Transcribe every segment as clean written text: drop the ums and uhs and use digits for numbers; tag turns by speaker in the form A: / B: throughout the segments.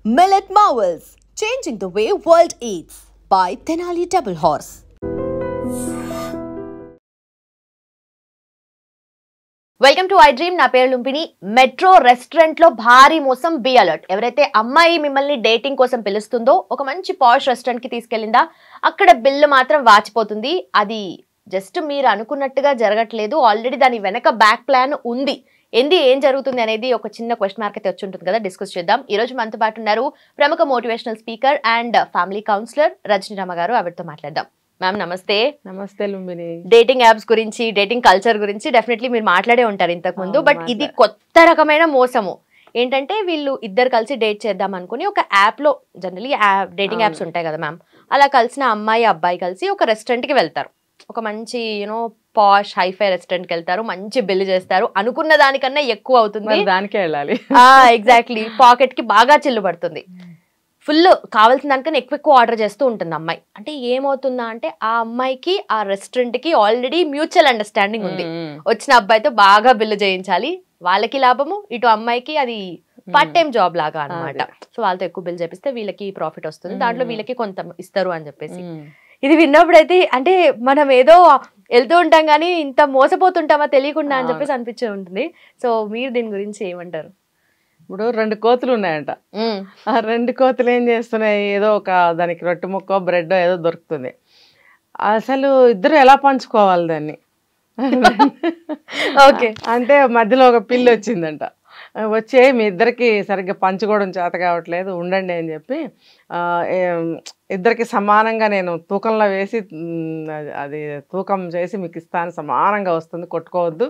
A: Millet Marvels, changing the way world eats by Tenali Double Horse.
B: Welcome to I dream. నా పేరు లుంపిని. Metro restaurant లో భారీ మోసం, be alert. ఎవరైతే అమ్మాయి మిమ్మల్ని డేటింగ్ కోసం పిలుస్తుందో ఒక మంచి పాష్ రెస్టారెంట్ కి తీసుకెళ్ళిందా, అక్కడ బిల్లు మాత్రం వాచిపోతుంది. అది జస్ట్ మీరు అనుకున్నట్టుగా జరగట్లేదు, ఆల్రెడీ దాని వెనక బ్యాక్ ప్లాన్ ఉంది. ఏం జరుగుతుంది అనేది ఒక చిన్న క్వశ్చన్ మార్క్ అయితే వచ్చి ఉంటుంది కదా, డిస్కస్ చేద్దాం. ఈ రోజు మనతో పాటు ఉన్నారు ప్రముఖ motivational speaker and family counsellor Rajani Rama garu. ఆవిడతో మాట్లాడదాం. మ్యామ్ నమస్తే.
C: నమస్తే లుంబిని.
B: డేటింగ్ యాప్స్ గురించి, డేటింగ్ కల్చర్ గురించి డెఫినెట్లీ మీరు మాట్లాడే ఉంటారు ఇంతకు ముందు. బట్ ఇది కొత్త రకమైన మోసము. ఏంటంటే వీళ్ళు ఇద్దరు కలిసి డేట్ చేద్దాం అనుకుని ఒక యాప్ లో, జనరలీ డేటింగ్ యాప్స్ ఉంటాయి కదా మ్యామ్, అలా కలిసిన అమ్మాయి అబ్బాయి కలిసి ఒక రెస్టారెంట్ కి వెళ్తారు. ఒక మంచి పాష్ హైఫై రెస్టారెంట్ కి వెళ్తారు, మంచి బిల్ చేస్తారు. అనుకున్న దానికన్నా ఎక్కువ అవుతుంది,
C: దానికే వెళ్ళాలి.
B: ఎగ్జాక్ట్లీ. పాకెట్ కి బాగా చిల్లు పడుతుంది. ఫుల్ కావాల్సిన దానికన్నా ఎక్కువ ఆర్డర్ చేస్తూ ఉంటుంది అమ్మాయి. అంటే ఏమవుతుందా అంటే ఆ అమ్మాయికి ఆ రెస్టారెంట్ కి ఆల్రెడీ మ్యూచువల్ అండర్స్టాండింగ్ ఉంది. వచ్చిన అబ్బాయితో బాగా బిల్లు చేయించాలి, వాళ్ళకి లాభము, ఇటు అమ్మాయికి అది పార్ట్ టైం జాబ్ లాగా అనమాట. సో వాళ్ళతో ఎక్కువ బిల్ చేపిస్తే వీళ్ళకి ప్రాఫిట్ వస్తుంది, దాంట్లో వీళ్ళకి కొంత ఇస్తారు అని చెప్పేసి. ఇది విన్నప్పుడైతే అంటే మనం ఏదో వెళ్తూ ఉంటాం కానీ ఇంత మోసపోతుంటామా తెలియకుండా అని చెప్పేసి అనిపించే ఉంటుంది. సో మీరు దీని గురించి ఏమంటారు?
C: ఇప్పుడు 2 కోతులు ఉన్నాయంట. ఆ 2 కోతులు ఏం చేస్తున్నాయి, ఏదో ఒక దానికి రొట్టె ముక్కో బ్రెడ్ ఏదో దొరుకుతుంది. అసలు ఇద్దరు ఎలా పంచుకోవాలి దాన్ని?
B: ఓకే,
C: అంటే మధ్యలో ఒక పిల్లి వచ్చిందంట. వచ్చే మీ ఇద్దరికి సరిగ్గా పంచుకోవడం చేత కావట్లేదు, ఉండండి అని చెప్పి ఇద్దరికి సమానంగా నేను తూకంలో వేసి అది తూకం చేసి మీకు ఇస్తాను, సమానంగా వస్తుంది, కొట్టుకోవద్దు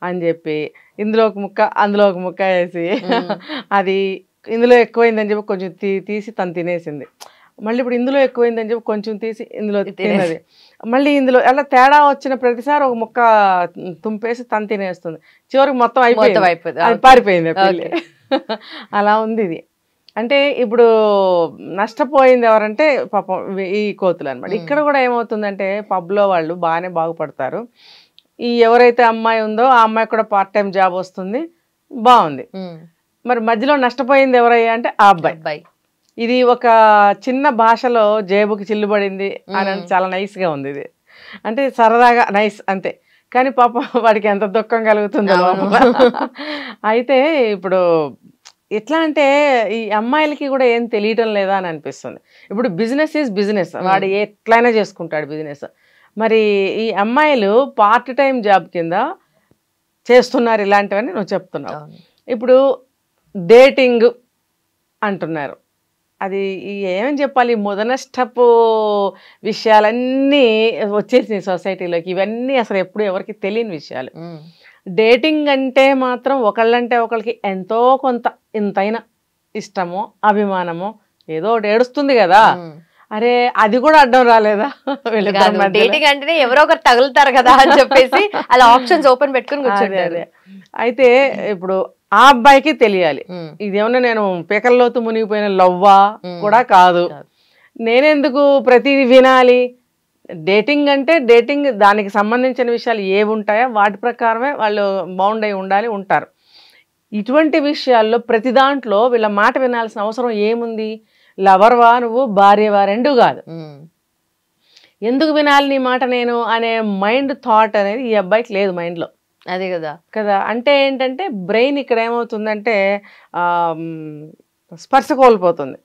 C: అని చెప్పి ఇందులో ఒక ముక్క అందులో ఒక ముక్క వేసి అది ఇందులో ఎక్కువైందని చెప్పి కొంచెం తీసి తను తినేసింది. మళ్ళీ ఇప్పుడు ఇందులో ఎక్కువైందని చెప్పి కొంచెం తీసి ఇందులో తినేది. మళ్ళీ ఇందులో అలా తేడా వచ్చిన ప్రతిసారి ఒక ముక్క తుంపేసి తను తినేస్తుంది. చివరికి మొత్తం అయిపోయింది, అది పారిపోయింది పిల్లి. అలా ఉంది ఇది. అంటే ఇప్పుడు నష్టపోయింది ఎవరంటే పాపం ఈ కోతులు అనమాట. ఇక్కడ కూడా ఏమవుతుందంటే పబ్లో వాళ్ళు బాగానే బాగుపడతారు. ఈ ఎవరైతే అమ్మాయి ఉందో ఆ అమ్మాయి కూడా పార్ట్ టైం జాబ్ వస్తుంది, బాగుంది. మరి మధ్యలో నష్టపోయింది ఎవరయ్యా అంటే ఆ అబ్బాయి. ఇది ఒక చిన్న భాషలో జేబుకి చిల్లుబడింది అని చాలా నైస్గా ఉంది ఇది. అంటే సరదాగా నైస్ అంతే, కానీ పాపం వాడికి ఎంత దుఃఖం కలుగుతుందో. అయితే ఇప్పుడు ఎట్లా అంటే ఈ అమ్మాయిలకి కూడా ఏం తెలియటం లేదా అని అనిపిస్తుంది. ఇప్పుడు బిజినెస్ ఈజ్ బిజినెస్, వాడు ఎట్లయినా చేసుకుంటాడు బిజినెస్. మరి ఈ అమ్మాయిలు పార్ట్ టైం జాబ్ కింద చేస్తున్నారు ఇలాంటివని నువ్వు చెప్తున్నావు. ఇప్పుడు డేటింగ్ అంటున్నారు, అది ఏమని చెప్పాలి, మొదనష్టపు విషయాలన్నీ వచ్చేసినాయి సొసైటీలోకి. ఇవన్నీ అసలు ఎప్పుడు ఎవరికి తెలియని విషయాలు. డేటింగ్ అంటే మాత్రం ఒకళ్ళంటే ఒకళ్ళకి ఎంతో కొంత ఇంతైనా ఇష్టమో అభిమానమో ఏదో ఒకటి ఏడుస్తుంది కదా. అరే అది కూడా అడ్డం రాలేదా?
B: డేటింగ్ అంటేనే ఎవరో ఒకరు తగులుతారు కదా అని చెప్పేసి అలా ఆప్షన్స్ ఓపెన్ పెట్టుకుని కూర్చోండి.
C: అయితే ఇప్పుడు ఆ అబ్బాయికి తెలియాలి, ఇదేమన్నా నేను పీకల్లోతు మునిగిపోయిన లవ్వా కూడా కాదు, నేనెందుకు ప్రతిదీ వినాలి. డేటింగ్ అంటే డేటింగ్, దానికి సంబంధించిన విషయాలు ఏవి ఉంటాయో వాటి ప్రకారమే వాళ్ళు బౌండ్ అయి ఉండాలి, ఉంటారు. ఇటువంటి విషయాల్లో ప్రతి దాంట్లో వీళ్ళ మాట వినాల్సిన అవసరం ఏముంది? లవర్వా నువ్వు, భార్యవా, రెండూ కాదు. ఎందుకు వినాలి నీ మాట నేను అనే మైండ్ థాట్ అనేది ఈ అబ్బాయికి లేదు మైండ్లో.
B: అదే కదా
C: కదా. అంటే ఏంటంటే బ్రెయిన్ ఇక్కడ ఏమవుతుందంటే స్పర్శ కోల్పోతుంది.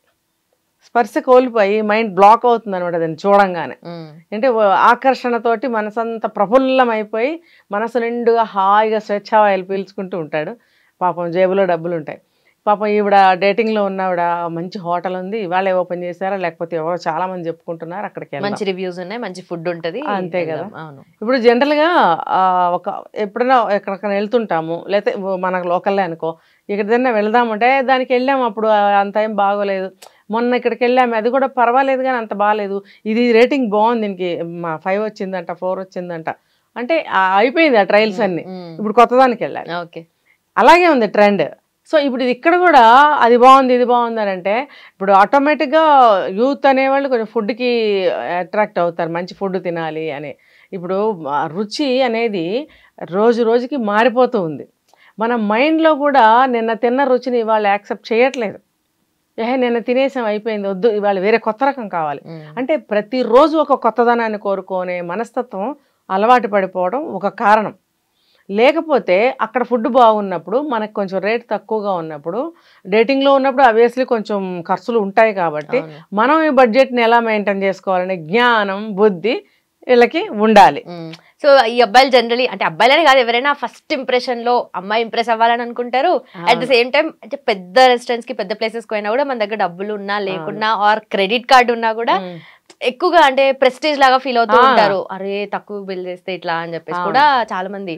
C: స్పర్శ కోల్పోయి మైండ్ బ్లాక్ అవుతుంది అనమాట దాన్ని చూడంగానే. అంటే ఆకర్షణతోటి మనసంతా ప్రఫుల్లం అయిపోయి మనసు నిండుగా హాయిగా స్వేచ్ఛావాయులు పీల్చుకుంటూ ఉంటాడు. పాపం జేబులో డబ్బులు ఉంటాయి. పాపం ఈవిడ డేటింగ్లో ఉన్నవిడ మంచి హోటల్ ఉంది, ఇవాళ ఓపెన్ చేశారా లేకపోతే ఎవరో చాలా మంది చెప్పుకుంటున్నారు, అక్కడికి
B: మంచి రివ్యూస్ ఉన్నాయి, మంచి ఫుడ్ ఉంటుంది,
C: అంతే కదా. ఇప్పుడు జనరల్గా ఎప్పుడైనా ఎక్కడికైనా వెళ్తుంటాము, లేకపోతే మన లోకల్లే అనుకో, ఎక్కడికైనా వెళ్దామంటే దానికి వెళ్ళాము, అప్పుడు అంత ఏం బాగోలేదు, మొన్న ఇక్కడికి వెళ్ళాము అది కూడా పర్వాలేదు కానీ అంత బాగాలేదు, ఇది రేటింగ్ బాగుంది, దీనికి 5 వచ్చిందంట 4 వచ్చిందంట అంటే అయిపోయింది ఆ ట్రయల్స్ అన్ని, ఇప్పుడు కొత్తదానికి వెళ్ళాలి.
B: ఓకే,
C: అలాగే ఉంది ట్రెండ్. సో ఇప్పుడు ఇది ఇక్కడ కూడా అది బాగుంది ఇది బాగుంది అని అంటే ఇప్పుడు ఆటోమేటిక్గా యూత్ అనేవాళ్ళు కొంచెం ఫుడ్కి అట్రాక్ట్ అవుతారు, మంచి ఫుడ్ తినాలి అని. ఇప్పుడు రుచి అనేది రోజు రోజుకి మారిపోతూ ఉంది. మన మైండ్లో కూడా నిన్న తిన్న రుచిని వాళ్ళు యాక్సెప్ట్ చేయట్లేదు. నేను తినేసాం అయిపోయింది వద్దు ఇవాళ వేరే కొత్త రకం కావాలి. అంటే ప్రతిరోజు ఒక కొత్తదనాన్ని కోరుకునే మనస్తత్వం అలవాటు పడిపోవడం ఒక కారణం. లేకపోతే అక్కడ ఫుడ్ బాగున్నప్పుడు మనకు కొంచెం రేట్ తక్కువగా ఉన్నప్పుడు డేటింగ్లో ఉన్నప్పుడు ఆబ్వియస్లీ కొంచెం ఖర్చులు ఉంటాయి కాబట్టి మనం ఈ బడ్జెట్ని ఎలా మెయింటైన్ చేసుకోవాలనే జ్ఞానం బుద్ధి వీళ్ళకి ఉండాలి.
B: సో ఈ అబ్బాయిలు జనరలీ అంటే అబ్బాయిలనే కాదు ఎవరైనా ఫస్ట్ ఇంప్రెషన్ లో అమ్మాయి ఇంప్రెస్ అవ్వాలని అనుకుంటారు. అట్ ద సేమ్ టైం అంటే పెద్ద రెస్టారెంట్స్ కి పెద్ద ప్లేసెస్ కి అయినా కూడా మన దగ్గర డబ్బులు ఉన్నా లేకున్నా ఆర్ క్రెడిట్ కార్డు ఉన్నా కూడా ఎక్కువగా అంటే ప్రెస్టేజ్ లాగా ఫీల్ అవుతూ ఉంటారు. అరే తక్కువ బిల్ చేస్తే ఇట్లా అని చెప్పేసి కూడా చాలా మంది.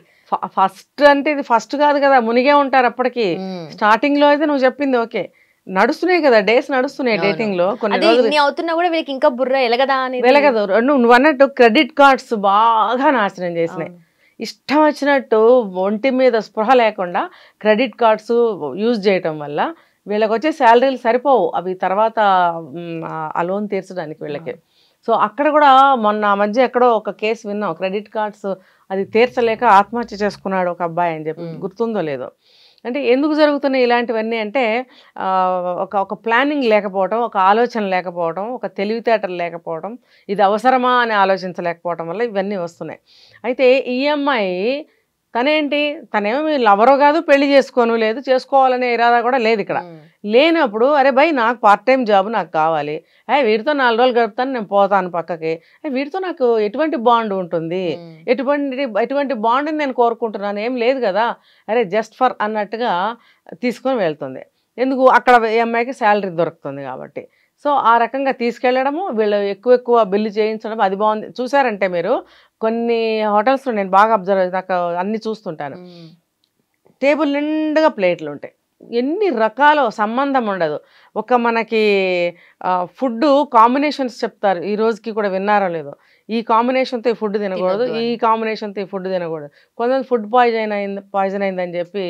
C: ఫస్ట్ అంటే ఇది ఫస్ట్ కాదు కదా, మునిగే ఉంటారు అప్పటికి. స్టార్టింగ్ లో అయితే నువ్వు చెప్పింది ఓకే, నడుస్తున్నాయి కదా డేస్ నడుస్తున్నాయి డేటింగ్ లో. కొన్ని
B: అవుతున్నా కూడా వీళ్ళకి ఇంకా బుర్ర ఎలగదా అని
C: వెలగదు. నువ్వు అన్నట్టు క్రెడిట్ కార్డ్స్ బాగా నాశనం చేసినాయి. ఇష్టం వచ్చినట్టు ఒంటి మీద స్పృహ లేకుండా క్రెడిట్ కార్డ్స్ యూజ్ చేయటం వల్ల వీళ్ళకి వచ్చే శాలరీలు సరిపోవు అవి తర్వాత ఆ లోన్ తీర్చడానికి వీళ్ళకి. సో అక్కడ కూడా మొన్న మధ్య ఎక్కడో ఒక కేసు విన్నాం, క్రెడిట్ కార్డ్స్ అది తీర్చలేక ఆత్మహత్య చేసుకున్నాడు ఒక అబ్బాయి అని చెప్పి, గుర్తుందో లేదో. అంటే ఎందుకు జరుగుతున్నాయి ఇలాంటివన్నీ అంటే ఒక ప్లానింగ్ లేకపోవడం, ఒక ఆలోచన లేకపోవడం, ఒక తెలివితేటలు లేకపోవడం, ఇది అవసరమా అని ఆలోచించలేకపోవడం వల్ల ఇవన్నీ వస్తున్నాయి. అయితే ఈ అమ్మాయి తనేమో మీ లవరో కాదు, పెళ్లి చేసుకోను లేదు, చేసుకోవాలనే ఇరాదా కూడా లేదు ఇక్కడ. లేనప్పుడు అరే భయ్ నాకు పార్ట్ టైం జాబ్ నాకు కావాలి, వీటితో 4 రోజులు గడుపుతాను నేను పోతాను పక్కకి, వీటితో నాకు ఎటువంటి బాండ్ ఉంటుంది, ఎటువంటి బాండ్ని నేను కోరుకుంటున్నాను ఏం లేదు కదా, అరే జస్ట్ ఫర్ అన్నట్టుగా తీసుకొని వెళ్తుంది. ఎందుకు అక్కడ ఈ అమ్మాయికి శాలరీ దొరుకుతుంది కాబట్టి. సో ఆ రకంగా తీసుకెళ్ళడము, వీళ్ళు ఎక్కువ బిల్లు చేయించడం అది బాగుంది. చూసారంటే మీరు కొన్ని హోటల్స్లో నేను బాగా అబ్జర్వ్ నాకు అన్ని చూస్తుంటాను, టేబుల్ నిండుగా ప్లేట్లు ఉంటాయి, ఎన్ని రకాల సంబంధం ఉండదు. ఒక మనకి ఫుడ్ కాంబినేషన్స్ చెప్తారు, ఈ రోజుకి కూడా విన్నారో లేదో, ఈ కాంబినేషన్తో ఈ ఫుడ్ తినకూడదు, ఈ కాంబినేషన్తో ఈ ఫుడ్ తినకూడదు. కొంతమంది ఫుడ్ పాయిజన్ అయిందని చెప్పి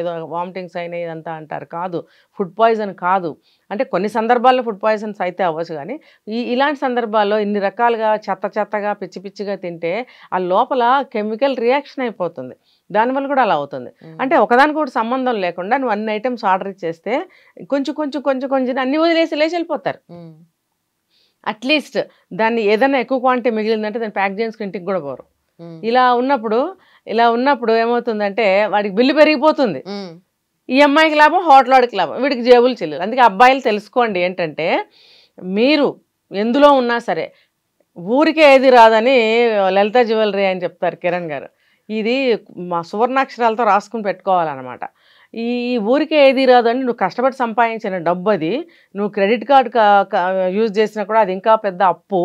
C: ఏదో వామిటింగ్స్ అయినాయి ఇదంతా అంటారు. కాదు, ఫుడ్ పాయిజన్ కాదు. అంటే కొన్ని సందర్భాల్లో ఫుడ్ పాయిజన్స్ అయితే అవ్వచ్చు, కానీ ఇలాంటి సందర్భాల్లో ఇన్ని రకాలుగా చెత్తగా పిచ్చిగా తింటే ఆ లోపల కెమికల్ రియాక్షన్ అయిపోతుంది, దానివల్ల కూడా అలా అవుతుంది. అంటే ఒకదానికి కూడా సంబంధం లేకుండా నువ్వు అన్ని ఐటమ్స్ ఆర్డర్ ఇచ్చేస్తే కొంచెం అన్ని వదిలేసి లేచి వెళ్ళిపోతారు. అట్లీస్ట్ దాన్ని ఏదైనా ఎక్కువ క్వాంటిటీ మిగిలిందంటే దాన్ని ప్యాక్ చేసుకుని ఇంటికి కూడా పోరు. ఇలా ఉన్నప్పుడు ఏమవుతుందంటే వాడికి బిల్లు పెరిగిపోతుంది. ఈ అమ్మాయికి లాభం, హోటల్ వాడికి లాభం, వీడికి జేబులు చెల్లెలు. అందుకే అబ్బాయిలు తెలుసుకోండి ఏంటంటే, మీరు ఎందులో ఉన్నా సరే ఊరికే ఏది రాదని లలిత జ్యువెలరీ అని చెప్తారు కిరణ్ గారు, ఇది మా సువర్ణాక్షరాలతో రాసుకుని పెట్టుకోవాలన్నమాట. ఈ ఊరికే ఏది రాదని నువ్వు కష్టపడి సంపాదించిన డబ్బు, అది నువ్వు క్రెడిట్ కార్డు యూజ్ చేసినా కూడా అది ఇంకా పెద్ద అప్పు.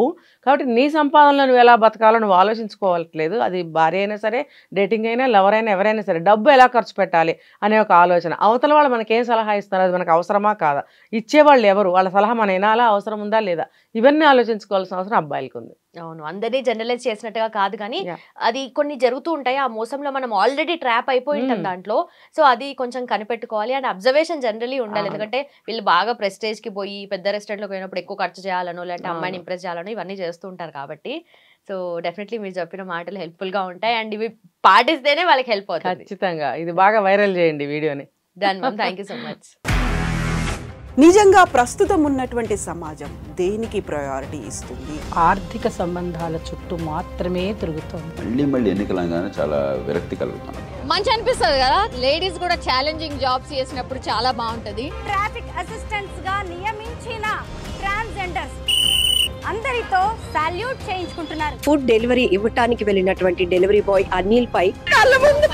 C: కాబట్టి నీ సంపాదనలో నువ్వు ఎలా బతకాలో నువ్వు ఆలోచించుకోవట్లేదు. అది భార్య అయినా సరే, డేటింగ్ అయినా, లవర్ అయినా, ఎవరైనా సరే డబ్బు ఎలా ఖర్చు పెట్టాలి అనే ఒక ఆలోచన. అవతల వాళ్ళు మనకేం సలహా ఇస్తున్నారు, అది మనకు అవసరమా కాదా, ఇచ్చేవాళ్ళు ఎవరు, వాళ్ళ సలహా మన వినాలా, అవసరం ఉందా లేదా, ఇవన్నీ ఆలోచించుకోవాల్సిన అవసరం అబ్బాయిలకు ఉంది.
B: అవును, అందరినీ జనరలైజ్ చేసినట్టుగా కాదు, కానీ అది కొన్ని జరుగుతూ ఉంటాయి. ఆ మోసంలో మనం ఆల్రెడీ ట్రాప్ అయిపోయి ఉంటాం దాంట్లో. సో అది కొంచెం కనిపెట్టుకోవాలి అండ్ అబ్జర్వేషన్ జనరలీ ఉండాలి. ఎందుకంటే వీళ్ళు బాగా ప్రెస్టేజ్ కి పోయి పెద్ద రెస్టారెంట్లోకి పోయినప్పుడు ఎక్కువ ఖర్చు చేయాలనో, లేదంటే అమ్మాయిని ఇంప్రెస్ చేయాలనో ఇవన్నీ చేస్తూ ఉంటారు. కాబట్టి సో డెఫినెట్లీ మీరు చెప్పిన మాటలు హెల్ప్ఫుల్ గా ఉంటాయి అండ్ ఇవి పాటిస్తేనే వాళ్ళకి హెల్ప్ అవుతుంది.
C: ఖచ్చితంగా ఇది బాగా వైరల్ చేయండి వీడియోని.
B: Done ma'am, thank you so much.
D: నిజంగా ప్రస్తుతం ఉన్నటువంటి సమాజం దేనికి ప్రయారిటీ ఇస్తుంది?
E: ఆర్థిక సంబంధాల చుట్టూ మాత్రమే తిరుగుతుంది.
F: మళ్ళీ ఎన్నికలంగానే చాలా విరక్తి కలుగుతాను.
G: మంచి అనిపిస్తుంది కదా, లేడీస్ కూడా ఛాలెంజింగ్ జాబ్స్ చేసినప్పుడు చాలా బాగుంటది.
H: ట్రాఫిక్ అసిస్టెంట్స్ గా నియమించిన ట్రాన్స్జెండర్స్ అందరితో సాల్యూట్ చేయించుకుంటున్నారు.
I: ఫుడ్ డెలివరీ ఇవ్వటానికి వెళ్ళినటువంటి డెలివరీ బాయ్ అనిల్ పై కళ్ళ ముందు